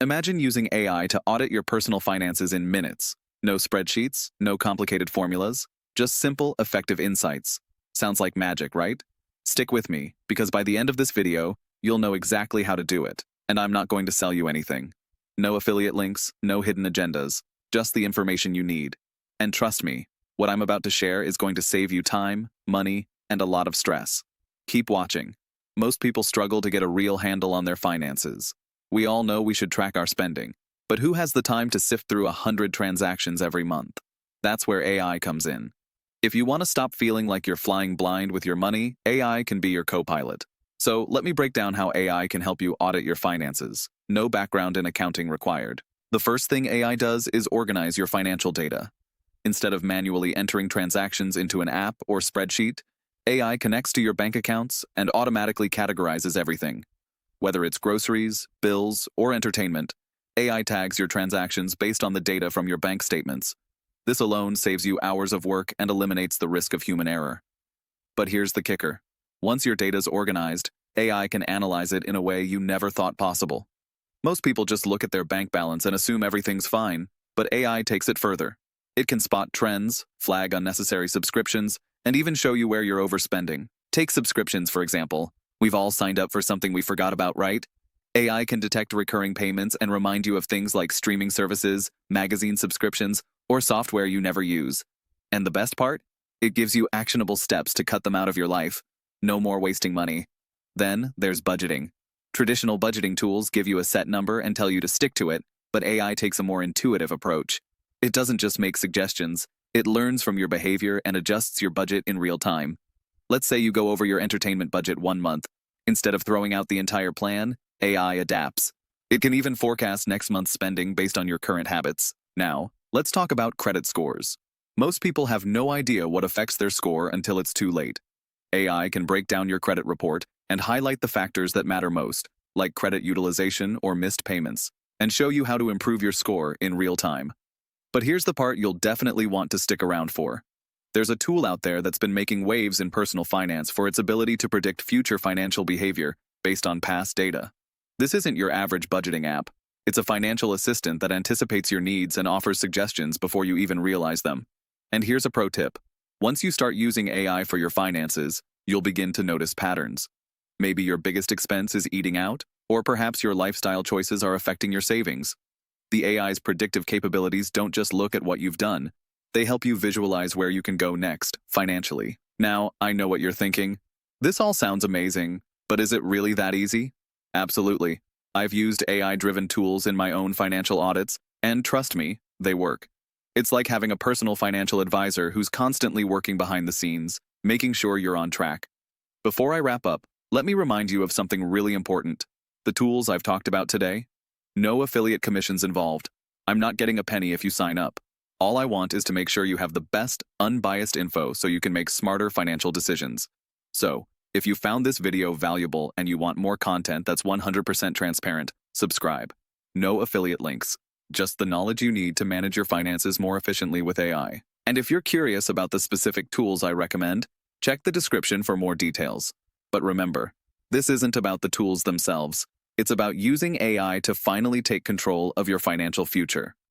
Imagine using AI to audit your personal finances in minutes. No spreadsheets, no complicated formulas, just simple, effective insights. Sounds like magic, right? Stick with me, because by the end of this video, you'll know exactly how to do it, and I'm not going to sell you anything. No affiliate links, no hidden agendas, just the information you need. And trust me, what I'm about to share is going to save you time, money, and a lot of stress. Keep watching. Most people struggle to get a real handle on their finances. We all know we should track our spending, but who has the time to sift through 100 transactions every month? That's where AI comes in. If you want to stop feeling like you're flying blind with your money, AI can be your co-pilot. So let me break down how AI can help you audit your finances. No background in accounting required. The first thing AI does is organize your financial data. Instead of manually entering transactions into an app or spreadsheet, AI connects to your bank accounts and automatically categorizes everything. Whether it's groceries, bills, or entertainment, AI tags your transactions based on the data from your bank statements. This alone saves you hours of work and eliminates the risk of human error. But here's the kicker. Once your data's organized, AI can analyze it in a way you never thought possible. Most people just look at their bank balance and assume everything's fine, but AI takes it further. It can spot trends, flag unnecessary subscriptions, and even show you where you're overspending. Take subscriptions, for example. We've all signed up for something we forgot about, right? AI can detect recurring payments and remind you of things like streaming services, magazine subscriptions, or software you never use. And the best part? It gives you actionable steps to cut them out of your life. No more wasting money. Then there's budgeting. Traditional budgeting tools give you a set number and tell you to stick to it, but AI takes a more intuitive approach. It doesn't just make suggestions, it learns from your behavior and adjusts your budget in real time. Let's say you go over your entertainment budget one month. Instead of throwing out the entire plan, AI adapts. It can even forecast next month's spending based on your current habits. Now, let's talk about credit scores. Most people have no idea what affects their score until it's too late. AI can break down your credit report and highlight the factors that matter most, like credit utilization or missed payments, and show you how to improve your score in real time. But here's the part you'll definitely want to stick around for. There's a tool out there that's been making waves in personal finance for its ability to predict future financial behavior based on past data. This isn't your average budgeting app. It's a financial assistant that anticipates your needs and offers suggestions before you even realize them. And here's a pro tip. Once you start using AI for your finances, you'll begin to notice patterns. Maybe your biggest expense is eating out, or perhaps your lifestyle choices are affecting your savings. The AI's predictive capabilities don't just look at what you've done. They help you visualize where you can go next, financially. Now, I know what you're thinking. This all sounds amazing, but is it really that easy? Absolutely. I've used AI-driven tools in my own financial audits, and trust me, they work. It's like having a personal financial advisor who's constantly working behind the scenes, making sure you're on track. Before I wrap up, let me remind you of something really important. The tools I've talked about today? No affiliate commissions involved. I'm not getting a penny if you sign up. All I want is to make sure you have the best, unbiased info so you can make smarter financial decisions. So, if you found this video valuable and you want more content that's 100% transparent, subscribe. No affiliate links. Just the knowledge you need to manage your finances more efficiently with AI. And if you're curious about the specific tools I recommend, check the description for more details. But remember, this isn't about the tools themselves. It's about using AI to finally take control of your financial future.